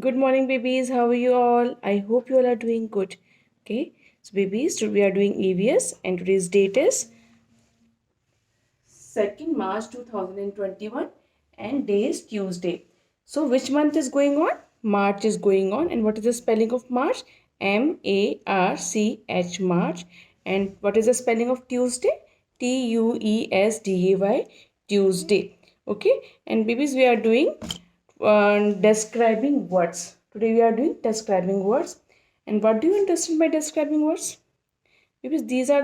Good morning, babies. How are you all? I hope you all are doing good. Okay, so babies, today we are doing EVS, and today's date is 2nd March 2021, and day is Tuesday. So, which month is going on? March is going on, and what is the spelling of March? March, March. And what is the spelling of Tuesday? Tuesday, Tuesday. Okay, and babies, we are doing describing words. Today we are doing describing words. And what do you understand by describing words? Because these are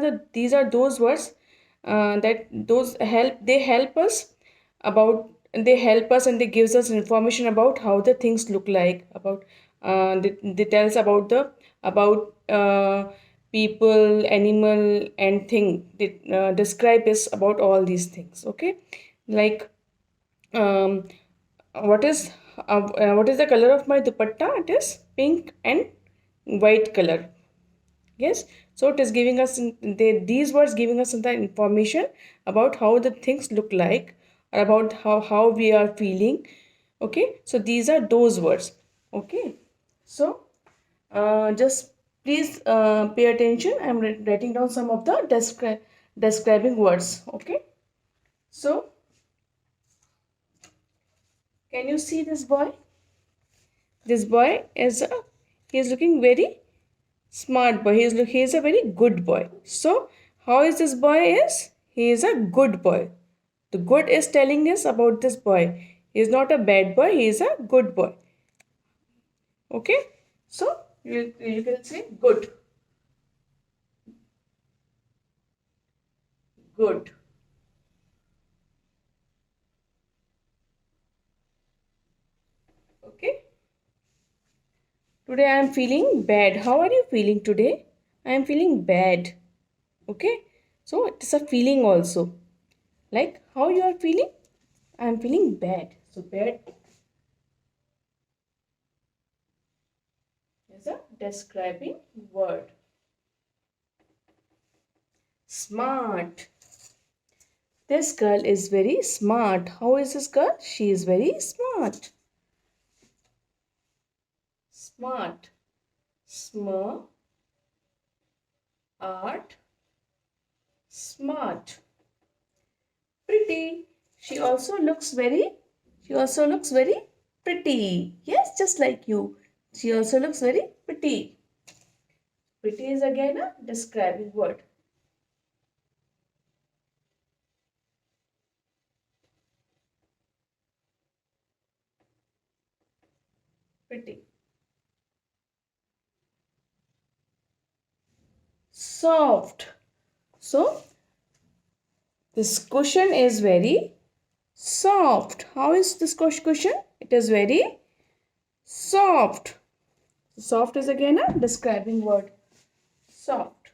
those words that those help they help us about they help us and they gives us information about how the things look like about they tells about the about people, animal and thing. They describe us about all these things. Okay, like um, what is the color of my dupatta? It is pink and white color. Yes, so it is giving us these words giving us the information about how the things look like, or about how we are feeling. Okay, so these are those words. Okay, so just please pay attention. I'm writing down some of the describing words. Okay, so can you see this boy? This boy is he is looking very smart boy. He is a very good boy. So how is this boy is? He is a good boy. The good is telling us about this boy. He is not a bad boy. He is a good boy. Okay. So you can say good. Good. Okay. Today I am feeling bad. How are you feeling today? I am feeling bad. Okay. So it is a feeling also. Like how you are feeling? I am feeling bad. So bad is a describing word. Smart. This girl is very smart. How is this girl? She is very smart. Smart. Smart. Smart. Pretty. She also looks very pretty. Yes, just like you. She also looks very pretty. Pretty is again a describing word. Pretty. Soft. So, this cushion is very soft. How is this cushion? It is very soft. Soft is again a describing word. Soft.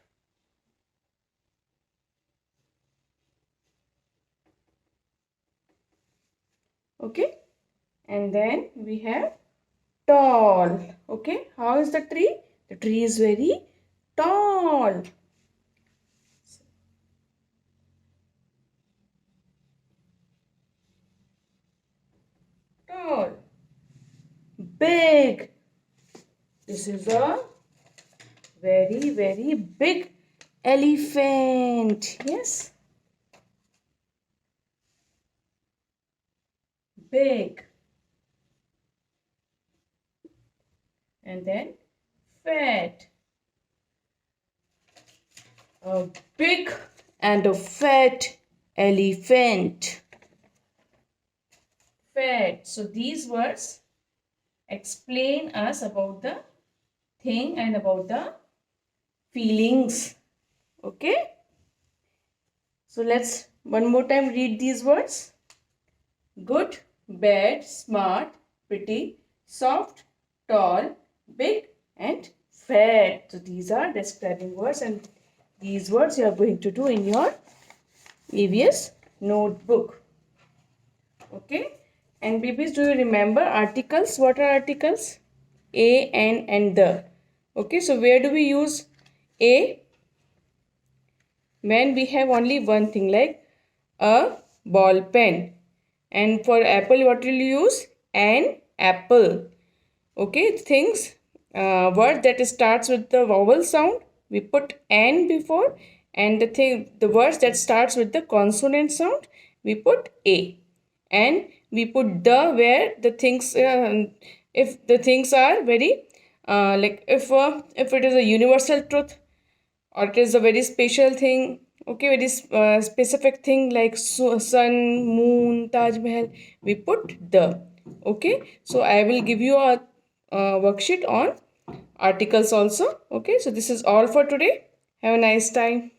Okay. And then we have tall. Okay. How is the tree? The tree is very tall. Tall. Big. This is a very big elephant. Yes. Big. And then fat. A big and a fat elephant. Fat. So these words explain us about the thing and about the feelings. Okay. So let's one more time read these words. Good, bad, smart, pretty, soft, tall, big and fat. So these are describing words, and these words you are going to do in your EVS notebook. Okay. And babies, do you remember articles? What are articles? A, an and the. Okay. So where do we use a? When we have only one thing, like a ball pen. And for apple, what will you use? An apple. Okay, things, word that starts with the vowel sound, we put N before, and the words that starts with the consonant sound, we put A, and we put the where the things, if the things are very, like if it is a universal truth, or it is a very special thing, okay, very specific thing like sun, moon, Taj Mahal, we put the. Okay, so I will give you a worksheet on articles also. Okay, so this is all for today. Have a nice time.